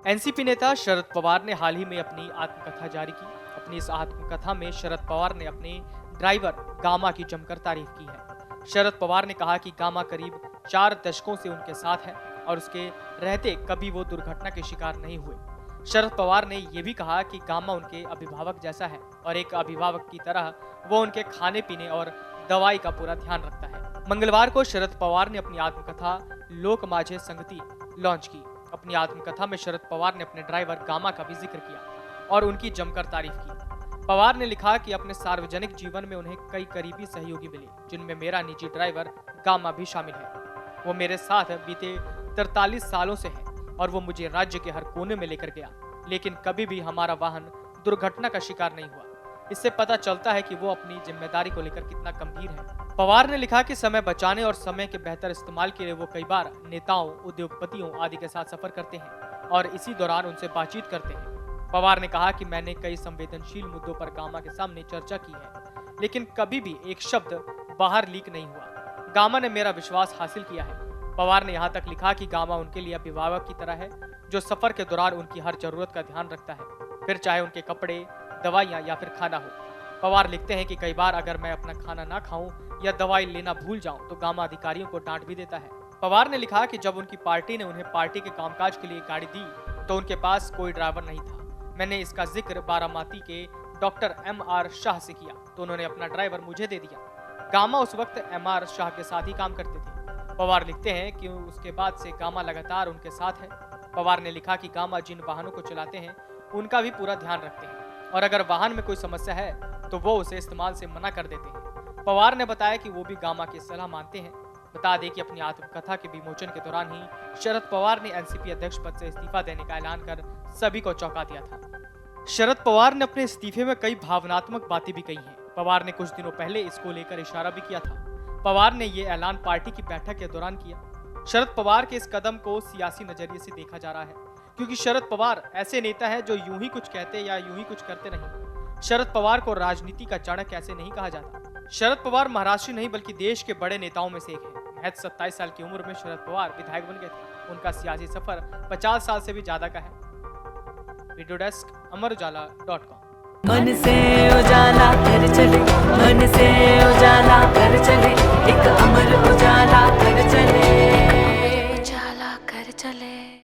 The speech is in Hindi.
एनसीपी नेता शरद पवार ने हाल ही में अपनी आत्मकथा जारी की। अपनी इस आत्मकथा में शरद पवार ने अपने ड्राइवर गामा की जमकर तारीफ की है। शरद पवार ने कहा कि गामा करीब 4 दशकों से उनके साथ है और उसके रहते कभी वो दुर्घटना के शिकार नहीं हुए। शरद पवार ने यह भी कहा कि गामा उनके अभिभावक जैसा है और एक अभिभावक की तरह वो उनके खाने पीने और दवाई का पूरा ध्यान रखता है। मंगलवार को शरद पवार ने अपनी आत्मकथा लोक माझे संगति लॉन्च की। अपनी आत्मकथा में शरद पवार ने अपने ड्राइवर गामा का भी जिक्र किया और उनकी जमकर तारीफ की। पवार ने लिखा कि अपने सार्वजनिक जीवन में उन्हें कई करीबी सहयोगी मिले, जिनमें मेरा निजी ड्राइवर गामा भी शामिल है। वो मेरे साथ बीते 43 सालों से है और वो मुझे राज्य के हर कोने में लेकर गया, लेकिन कभी भी हमारा वाहन दुर्घटना का शिकार नहीं हुआ। इससे पता चलता है कि वो अपनी जिम्मेदारी को लेकर कितना गंभीर है। पवार ने लिखा कि समय बचाने और समय के बेहतर इस्तेमाल के लिए वो कई बार नेताओं, उद्योगपतियों आदि के साथ सफर करते हैं और इसी दौरान उनसे बातचीत करते हैं। पवार ने कहा कि मैंने कई संवेदनशील मुद्दों पर गामा के सामने चर्चा की है, लेकिन कभी भी एक शब्द बाहर लीक नहीं हुआ। गामा ने मेरा विश्वास हासिल किया है। पवार ने यहाँ तक लिखा कि गामा उनके लिए अभिभावक की तरह है, जो सफर के दौरान उनकी हर जरूरत का ध्यान रखता है, फिर चाहे उनके कपड़े, दवाइयाँ या फिर खाना हो। पवार लिखते हैं कि कई बार अगर मैं अपना खाना ना खाऊं या दवाई लेना भूल जाऊं तो गामा अधिकारियों को डांट भी देता है। पवार ने लिखा कि जब उनकी पार्टी ने उन्हें पार्टी के कामकाज के लिए गाड़ी दी तो उनके पास कोई ड्राइवर नहीं था। मैंने इसका जिक्र बारामती के डॉक्टर MR शाह से किया तो उन्होंने अपना ड्राइवर मुझे दे दिया। गामा उस वक्त MR शाह के साथ ही काम करते थे। पवार लिखते हैं कि उसके बाद से गामा लगातार उनके साथ है। पवार ने लिखा कि गामा जिन वाहनों को चलाते हैं उनका भी पूरा ध्यान रखते हैं और अगर वाहन में कोई समस्या है तो वो उसे इस्तेमाल से मना कर देते हैं। पवार ने बताया कि वो भी गामा की सलाह मानते हैं। बता दें कि अपनी आत्मकथा के विमोचन के दौरान ही शरद पवार ने एनसीपी अध्यक्ष पद से इस्तीफा देने का ऐलान कर सभी को चौंका दिया था। शरद पवार ने अपने इस्तीफे में कई भावनात्मक बातें भी कही हैं। पवार ने कुछ दिनों पहले इसको लेकर इशारा भी किया था। पवार ने ये ऐलान पार्टी की बैठक के दौरान किया। शरद पवार के इस कदम को सियासी नजरिए से देखा जा रहा है, क्योंकि शरद पवार ऐसे नेता है जो यूं ही कुछ कहते या यूं ही कुछ करते नहीं। शरद पवार को राजनीति का चाणक्य ऐसे नहीं कहा जाता। शरद पवार महाराष्ट्र नहीं बल्कि देश के बड़े नेताओं में से एक है। महज 27 साल की उम्र में शरद पवार विधायक बन गए थे। उनका सियासी सफर 50 साल से भी ज्यादा का है। वीडियो डेस्क, अमर उजाला.com। मन से उजाला कर चले, मन से